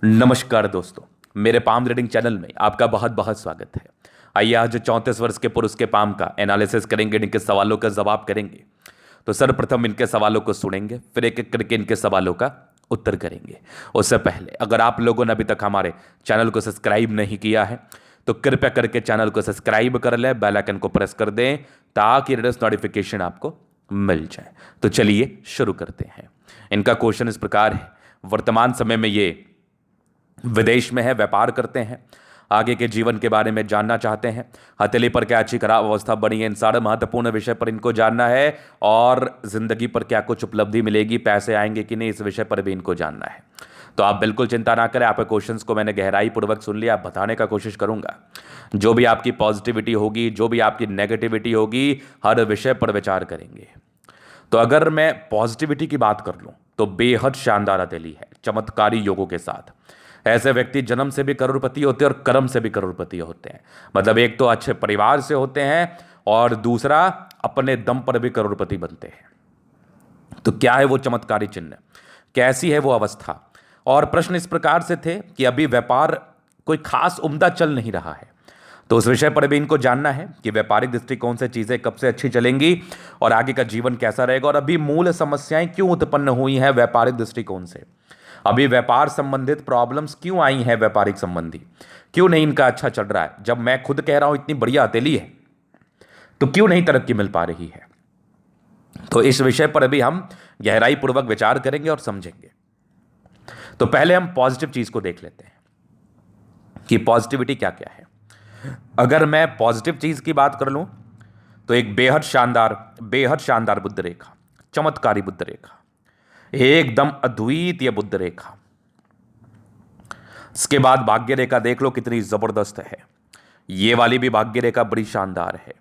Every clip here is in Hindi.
नमस्कार दोस्तों। मेरे पाम रीडिंग चैनल में आपका बहुत बहुत स्वागत है। आइए आज 34 वर्ष के पुरुष के पाम का एनालिसिस करेंगे, इनके सवालों का जवाब करेंगे। तो सर्वप्रथम इनके सवालों को सुनेंगे, फिर एक एक करके इनके सवालों का उत्तर करेंगे। उससे पहले अगर आप लोगों ने अभी तक हमारे चैनल को सब्सक्राइब नहीं किया है तो कृपया करके चैनल को सब्सक्राइब कर लें, बेल आइकन को प्रेस कर दें ताकि लेटेस्ट नोटिफिकेशन आपको मिल जाए। तो चलिए शुरू करते हैं। इनका क्वेश्चन इस प्रकार है। वर्तमान समय में ये विदेश में है, व्यापार करते हैं, आगे के जीवन के बारे में जानना चाहते हैं। हथेली पर क्या अच्छी खराब अवस्था बनी है, इन सारे महत्वपूर्ण विषय पर इनको जानना है। और जिंदगी पर क्या कुछ उपलब्धि मिलेगी, पैसे आएंगे कि नहीं, इस विषय पर भी इनको जानना है। तो आप बिल्कुल चिंता ना करें, आपके क्वेश्चंस को मैंने गहराई पूर्वक सुन लिया, बताने का कोशिश करूंगा। जो भी आपकी पॉजिटिविटी होगी, जो भी आपकी नेगेटिविटी होगी, हर विषय पर विचार करेंगे। तो अगर मैं पॉजिटिविटी की बात कर लूं तो बेहद शानदार हथेली है, चमत्कारी योगों के साथ। ऐसे व्यक्ति जन्म से भी करोड़पति होते हैं और कर्म से भी करोड़पति होते हैं। मतलब एक तो अच्छे परिवार से होते हैं और दूसरा अपने दम पर भी करोड़पति बनते हैं। तो क्या है वो चमत्कारी चिन्ह, कैसी है वो अवस्था? और प्रश्न इस प्रकार से थे कि अभी व्यापार कोई खास उम्दा चल नहीं रहा है, तो उस विषय पर भी इनको जानना है कि व्यापारिक दृष्टिकोण से चीजें कब से अच्छी चलेंगी और आगे का जीवन कैसा रहेगा, और अभी मूल समस्याएं क्यों उत्पन्न हुई हैं व्यापारिक दृष्टिकोण से। अभी व्यापार संबंधित प्रॉब्लम्स क्यों आई हैं, व्यापारिक संबंधी क्यों नहीं इनका अच्छा चल रहा है। जब मैं खुद कह रहा हूं इतनी बढ़िया हथेली है तो क्यों नहीं तरक्की मिल पा रही है। तो इस विषय पर अभी हम गहराई पूर्वक विचार करेंगे और समझेंगे। तो पहले हम पॉजिटिव चीज को देख लेते हैं कि पॉजिटिविटी क्या क्या है। अगर मैं पॉजिटिव चीज की बात कर लूं तो एक बेहद शानदार बुद्ध रेखा, चमत्कारी बुद्ध रेखा, एकदम अद्वितीय बुद्ध रेखा। इसके बाद भाग्य रेखा देख लो कितनी जबरदस्त है। ये वाली भी भाग्य रेखा बड़ी शानदार है।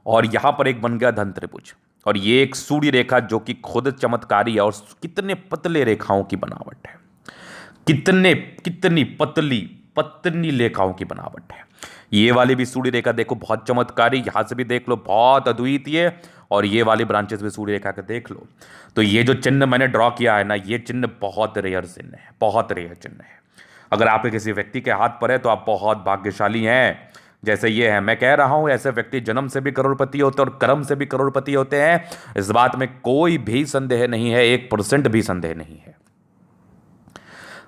और यहां पर एक बन गया धन त्रिभुज, और ये एक सूर्य रेखा जो कि खुद चमत्कारी है। और कितने पतले रेखाओं की बनावट है, कितनी पतली पतली रेखाओं की बनावट है। ये वाली भी सूर्य रेखा देखो बहुत चमत्कारी, यहां से भी देख लो बहुत अद्वितीय। और ये वाली ब्रांचेस भी सूर्य रेखा के देख लो। तो ये जो चिन्ह मैंने ड्रॉ किया है ना, ये चिन्ह बहुत रेयर चिन्ह है, बहुत रेयर चिन्ह है। अगर आपके किसी व्यक्ति के हाथ पर है तो आप बहुत भाग्यशाली हैं। जैसे ये है, मैं कह रहा हूं ऐसे व्यक्ति जन्म से भी करोड़पति होते हैं और कर्म से भी करोड़पति होते हैं। इस बात में कोई भी संदेह नहीं है, 1% भी संदेह नहीं है।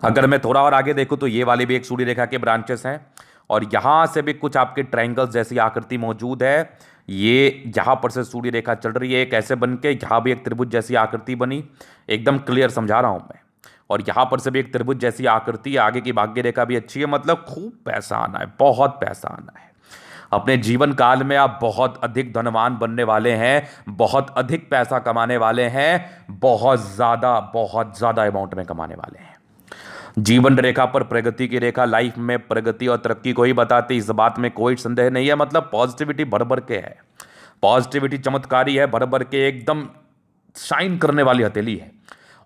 अगर मैं थोड़ा और आगे देखूं तो ये वाली भी एक सूर्य रेखा के ब्रांचेस हैं, और यहां से भी कुछ आपके ट्रायंगल्स जैसी आकृति मौजूद है। ये यहां पर से सूर्य रेखा चल रही है एक ऐसे बन के, यहां भी एक त्रिभुज जैसी आकृति बनी, एकदम क्लियर समझा रहा हूं मैं। और यहां पर से भी एक त्रिभुज जैसी आकृति, आगे की भाग्य रेखा भी अच्छी है। मतलब खूब पैसा आना है, बहुत पैसा आना है। अपने जीवन काल में आप बहुत अधिक धनवान बनने वाले हैं, बहुत अधिक पैसा कमाने वाले हैं, बहुत ज्यादा अमाउंट में कमाने वाले हैं। जीवन रेखा पर प्रगति की रेखा लाइफ में प्रगति और तरक्की को ही बताती, इस बात में कोई संदेह नहीं है। मतलब पॉजिटिविटी भर भर के है, पॉजिटिविटी चमत्कारी है, भर भर के एकदम शाइन करने वाली हथेली है।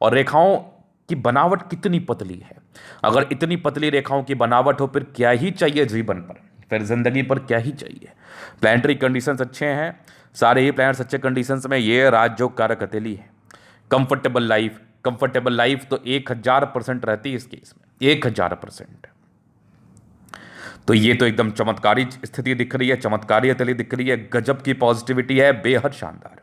और रेखाओं की बनावट कितनी पतली है। अगर इतनी पतली रेखाओं की बनावट हो फिर क्या ही चाहिए जीवन पर, फिर जिंदगी पर क्या ही चाहिए। प्लानिटरी कंडीशंस अच्छे हैं, सारे ही प्लैनेट्स अच्छे कंडीशंस में, ये राजयोग कारक हथेली है। कंफर्टेबल लाइफ तो 1000% रहती है इस केस में, 1000%। तो ये तो एकदम चमत्कारी स्थिति दिख रही है, चमत्कारी हथेली दिख रही है, गजब की पॉजिटिविटी है, बेहद शानदार।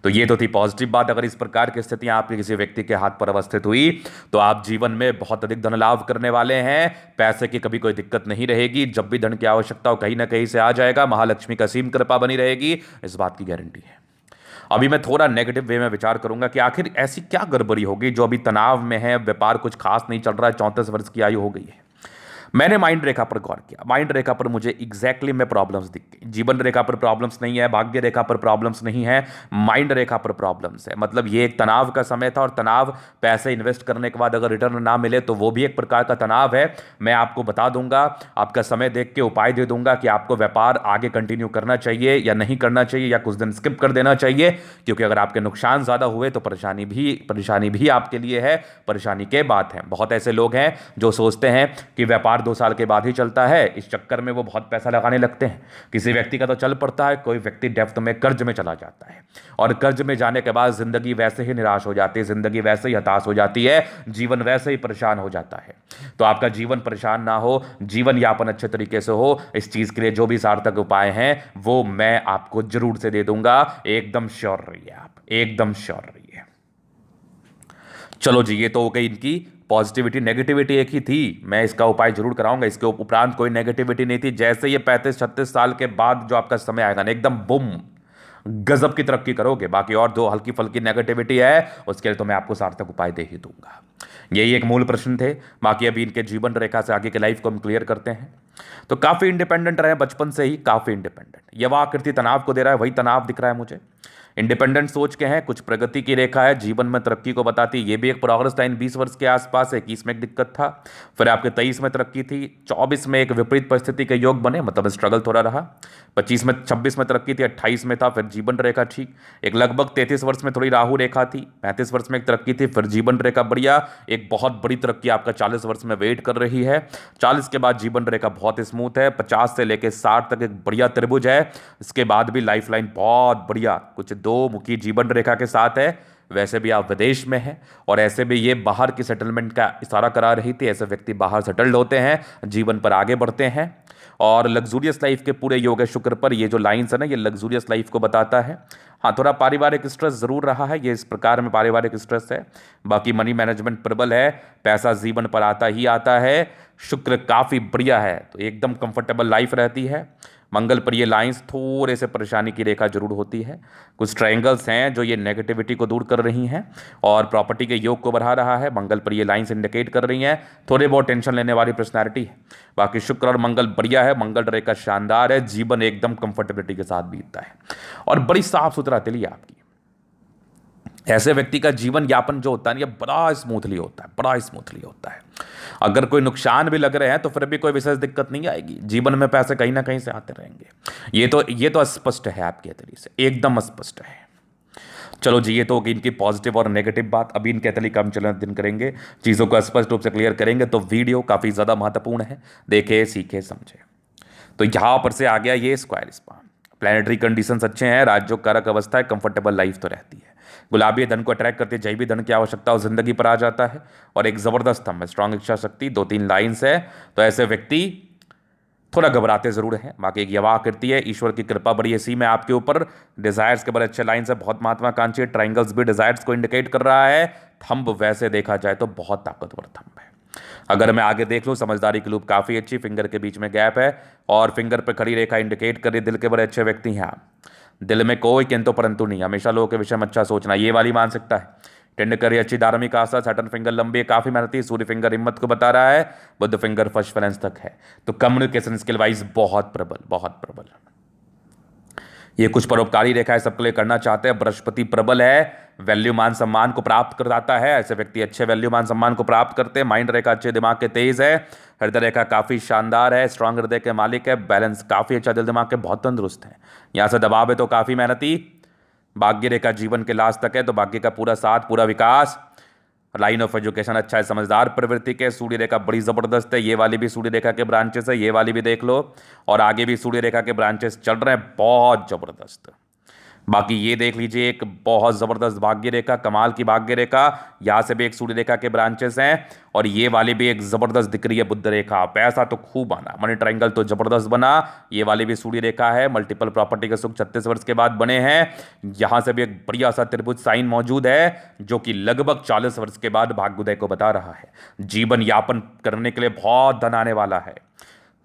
तो ये तो थी पॉजिटिव बात। अगर इस प्रकार की स्थितियां आपके किसी व्यक्ति के हाथ पर अवस्थित हुई तो आप जीवन में बहुत अधिक धन लाभ करने वाले हैं। पैसे की कभी कोई दिक्कत नहीं रहेगी, जब भी धन की आवश्यकता हो कहीं ना कहीं से आ जाएगा। महालक्ष्मी का असीम कृपा बनी रहेगी, इस बात की गारंटी है। अभी मैं थोड़ा नेगेटिव वे में विचार करूंगा कि आखिर ऐसी क्या गड़बड़ी होगी जो अभी तनाव में है, व्यापार कुछ खास नहीं चल रहा है, 34 वर्ष की आयु हो गई है। मैंने माइंड रेखा पर गौर किया, माइंड रेखा पर मुझे एग्जैक्टली में प्रॉब्लम्स दिख गई। जीवन रेखा पर प्रॉब्लम्स नहीं है, भाग्य रेखा पर प्रॉब्लम्स नहीं है, माइंड रेखा पर प्रॉब्लम्स है। मतलब ये एक तनाव का समय था, और तनाव पैसे इन्वेस्ट करने के बाद अगर रिटर्न ना मिले तो वो भी एक प्रकार का तनाव है। मैं आपको बता दूंगा, आपका समय देख के उपाय दे दूंगा कि आपको व्यापार आगे कंटिन्यू करना चाहिए या नहीं करना चाहिए, या कुछ दिन स्किप कर देना चाहिए। क्योंकि अगर आपके नुकसान ज़्यादा हुए तो परेशानी भी आपके लिए है, परेशानी के बात है। बहुत ऐसे लोग हैं जो सोचते हैं कि व्यापार दो साल के बाद ही चलता है। इस चक्कर में वो बहुत पैसा लगाने लगते हैं। किसी व्यक्ति का तो चल पड़ता है, कोई व्यक्ति डेप्थ में कर्ज में चला जाता है और कर्ज में जाने के बाद जिंदगी वैसे ही निराश हो जाती है, जिंदगी वैसे ही हताश हो जाती है, जीवन वैसे ही परेशान हो जाता है। तो आपका जीवन परेशान ना हो, जीवन यापन अच्छे तरीके से हो, इस चीज के लिए जो भी सार्थक उपाय हैं वो मैं आपको जरूर से दे दूंगा। एकदम श्योर रहिए, आप एकदम श्योर रहिए। चलो जी, ये तो हो गई इनकी पॉजिटिविटी। नेगेटिविटी एक ही थी, मैं इसका उपाय जरूर कराऊंगा। इसके उपरांत कोई नेगेटिविटी नहीं थी। जैसे ये 35-36 साल के बाद जो आपका समय आएगा ना, एकदम बुम गजब की तरक्की करोगे। बाकी और जो हल्की फल्की नेगेटिविटी है उसके लिए तो मैं आपको सार्थक उपाय दे ही दूंगा। यही एक मूल प्रश्न थे। बाकी अभी इनके जीवन रेखा से आगे के लाइफ को हम क्लियर करते हैं। तो काफी इंडिपेंडेंट रहे बचपन से ही, काफी इंडिपेंडेंट। यह आकृति तनाव को दे रहा है, वही तनाव दिख रहा है मुझे। इंडिपेंडेंट सोच के हैं, कुछ प्रगति की रेखा है, जीवन में तरक्की को बताती है। ये भी एक प्रोग्रेस लाइन 20 वर्ष के आसपास है। 21 में एक दिक्कत था, फिर आपके 23 में तरक्की थी, 24 में एक विपरीत परिस्थिति के योग बने, मतलब स्ट्रगल थोड़ा रहा, 25 में 26 में तरक्की थी, 28 में था, फिर जीवन रेखा ठीक। एक लगभग 33 वर्ष में थोड़ी राहु रेखा थी, 35 वर्ष में एक तरक्की थी, फिर जीवन रेखा बढ़िया। एक बहुत बड़ी तरक्की आपका 40 वर्ष में वेट कर रही है। 40 के बाद जीवन रेखा बहुत स्मूथ है। 50 से लेकर 60 तक एक बढ़िया त्रिभुज है। इसके बाद भी लाइफ लाइन बहुत बढ़िया, कुछ दो मुखी जीवन रेखा के साथ है। वैसे भी आप विदेश में हैं और ऐसे भी ये बाहर की सेटलमेंट का इशारा करा रही थी। ऐसे व्यक्ति बाहर सेटल्ड होते हैं, जीवन पर आगे बढ़ते हैं और लग्जूरियस लाइफ के पूरे योग है शुक्र पर। ये जो लाइंस है ना, ये लग्जूरियस लाइफ को बताता है। हाँ, थोड़ा पारिवारिक स्ट्रेस जरूर रहा है, ये इस प्रकार में पारिवारिक स्ट्रेस है। बाकी मनी मैनेजमेंट प्रबल है, पैसा जीवन पर आता ही आता है। शुक्र काफी बढ़िया है, तो एकदम कंफर्टेबल लाइफ रहती है। मंगल पर ये लाइंस थोड़े से परेशानी की रेखा जरूर होती है। कुछ ट्रायंगल्स हैं जो ये नेगेटिविटी को दूर कर रही हैं और प्रॉपर्टी के योग को बढ़ा रहा है। मंगल पर ये लाइंस इंडिकेट कर रही हैं थोड़े बहुत टेंशन लेने वाली पर्सनैलिटी है। बाकी शुक्र और मंगल बढ़िया है, मंगल रेखा शानदार है, जीवन एकदम कंफर्टेबिलिटी के साथ बीतता है और बड़ी साफ सुथरा दिल है आपकी। ऐसे व्यक्ति का जीवन यापन जो होता है ये बड़ा स्मूथली होता है, बड़ा स्मूथली होता है। अगर कोई नुकसान भी लग रहे हैं तो फिर भी कोई विशेष दिक्कत नहीं आएगी। जीवन में पैसे कहीं ना कहीं से आते रहेंगे। ये तो स्पष्ट है आपके तरीके से, एकदम स्पष्ट है। चलो जी, ये तो होगी इनकी पॉजिटिव और नेगेटिव बात। अभी इनके तरीके हम चलन दिन करेंगे, चीज़ों को स्पष्ट रूप से क्लियर करेंगे। तो वीडियो काफ़ी ज़्यादा महत्वपूर्ण है, देखे सीखे समझे। तो यहाँ पर से आ गया ये स्क्वायर स्पान। प्लैनेटरी कंडीशंस अच्छे हैं, राजयोग कारक अवस्था है, कंफर्टेबल लाइफ तो रहती है। गुलाबी धन को अट्रैक्ट करती है, जय भी धन की आवश्यकता हो जिंदगी पर आ जाता है और एक जबरदस्त स्तंभ है, स्ट्रांग इच्छा शक्ति, 2-3 लाइन्स है। तो ऐसे व्यक्ति थोड़ा घबराते जरूर हैं। बाकी एक यवा आकृति है, ईश्वर की कृपा बड़ी ऐसी में आपके ऊपर। डिजायर्स के बड़े अच्छे लाइन्स है, बहुत महत्वाकांक्षी। ट्राइंगल्स भी डिजायर्स को इंडिकेट कर रहा है। थंब वैसे देखा जाए तो बहुत ताकतवर थंब है। अगर मैं आगे देख लूँ, समझदारी की लूप काफ़ी अच्छी, फिंगर के बीच में गैप है और फिंगर पर खड़ी रेखा इंडिकेट कर रही है दिल के बड़े अच्छे व्यक्ति हैं आप। दिल में कोई किंतु परंतु नहीं, हमेशा लोगों के विषय में अच्छा सोचना, ये वाली मानसिकता है। टेंड करी अच्छी धार्मिक आस्था, सैटर्न फिंगर लंबी है, काफ़ी मेहनती। सूर्य फिंगर हिम्मत को बता रहा है, बुध फिंगर फर्स्ट फाइनेंस तक है। तो कम्युनिकेशन स्किल वाइज बहुत प्रबल, बहुत प्रबल। ये कुछ परोपकारी रेखा है, सबके लिए करना चाहते हैं। बृहस्पति प्रबल है, वैल्यू मान सम्मान को प्राप्त कराता है। ऐसे व्यक्ति अच्छे वैल्यू मान सम्मान को प्राप्त करते हैं। माइंड रेखा अच्छे, दिमाग के तेज है। हृदय रेखा काफ़ी शानदार है, स्ट्रांग हृदय के मालिक है। बैलेंस काफ़ी अच्छा, दिल दिमाग के बहुत तंदुरुस्त है। यहाँ से दबाव है तो काफ़ी मेहनती। भाग्य रेखा जीवन के लास्ट तक है, तो भाग्य का पूरा साथ, पूरा विकास। लाइन ऑफ एजुकेशन अच्छा है, समझदार प्रवृत्ति के। सूर्य रेखा बड़ी ज़बरदस्त है, ये वाली भी सूर्य रेखा के ब्रांचेस है, ये वाली भी देख लो। और आगे भी सूर्य रेखा के ब्रांचेस चल रहे हैं, बहुत ज़बरदस्त। बाकी ये देख लीजिए, एक बहुत ज़बरदस्त भाग्य रेखा, कमाल की भाग्य रेखा। यहाँ से भी एक सूर्य रेखा के ब्रांचेस हैं और ये वाली भी एक ज़बरदस्त दिख रही है बुध रेखा। पैसा तो खूब आना, मनी ट्रायंगल तो ज़बरदस्त बना। ये वाली भी सूर्य रेखा है, मल्टीपल प्रॉपर्टी के सुख 36 वर्ष के बाद बने हैं। यहाँ से भी एक बढ़िया सा त्रिभुज साइन मौजूद है जो कि लगभग 40 वर्ष के बाद भाग्योदय को बता रहा है। जीवन यापन करने के लिए बहुत धन आने वाला है।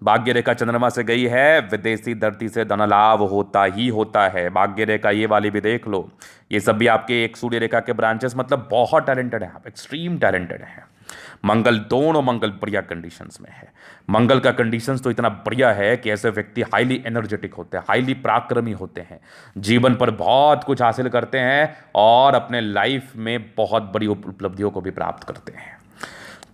भाग्य रेखा चंद्रमा से गई है, विदेशी धरती से धन लाभ होता ही होता है। भाग्य रेखा ये वाली भी देख लो, ये सब भी आपके एक सूर्य रेखा के ब्रांचेस, मतलब बहुत टैलेंटेड है आप, एक्सट्रीम टैलेंटेड हैं। मंगल, दोनों मंगल बढ़िया कंडीशंस में है। मंगल का कंडीशंस तो इतना बढ़िया है कि ऐसे व्यक्ति हाईली एनर्जेटिक होते हैं, हाईली पराक्रमी होते हैं, जीवन पर बहुत कुछ हासिल करते हैं और अपने लाइफ में बहुत बड़ी उपलब्धियों को भी प्राप्त करते हैं।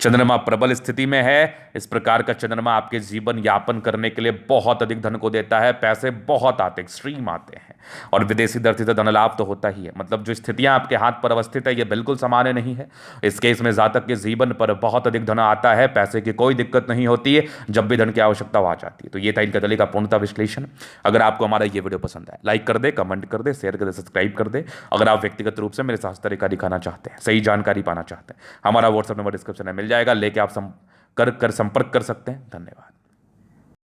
चंद्रमा प्रबल स्थिति में है। इस प्रकार का चंद्रमा आपके जीवन यापन करने के लिए बहुत अधिक धन को देता है, पैसे बहुत आते हैं, एक्सट्रीम आते हैं, और विदेशी दृष्टि से धन लाभ तो होता ही है। मतलब जो स्थितियां आपके हाथ पर अवस्थित है ये बिल्कुल सामान्य नहीं है। इस केस में जातक के जीवन पर बहुत अधिक धन आता है, पैसे की कोई दिक्कत नहीं होती है, जब भी धन की आवश्यकता आ जाती है। तो ये था इनका दली का पूर्णता विश्लेषण। अगर आपको हमारा ये वीडियो पसंद आए, लाइक कर दे, कमेंट कर दे, शेयर कर दे, सब्सक्राइब कर दे। अगर आप व्यक्तिगत रूप से मेरे साथ तरीका दिखाना चाहते हैं, सही जानकारी पाना चाहते हैं, हमारा व्हाट्सएप नंबर डिस्क्रिप्शन में मिल जाएगा, लेके आप कर संपर्क कर सकते हैं। धन्यवाद।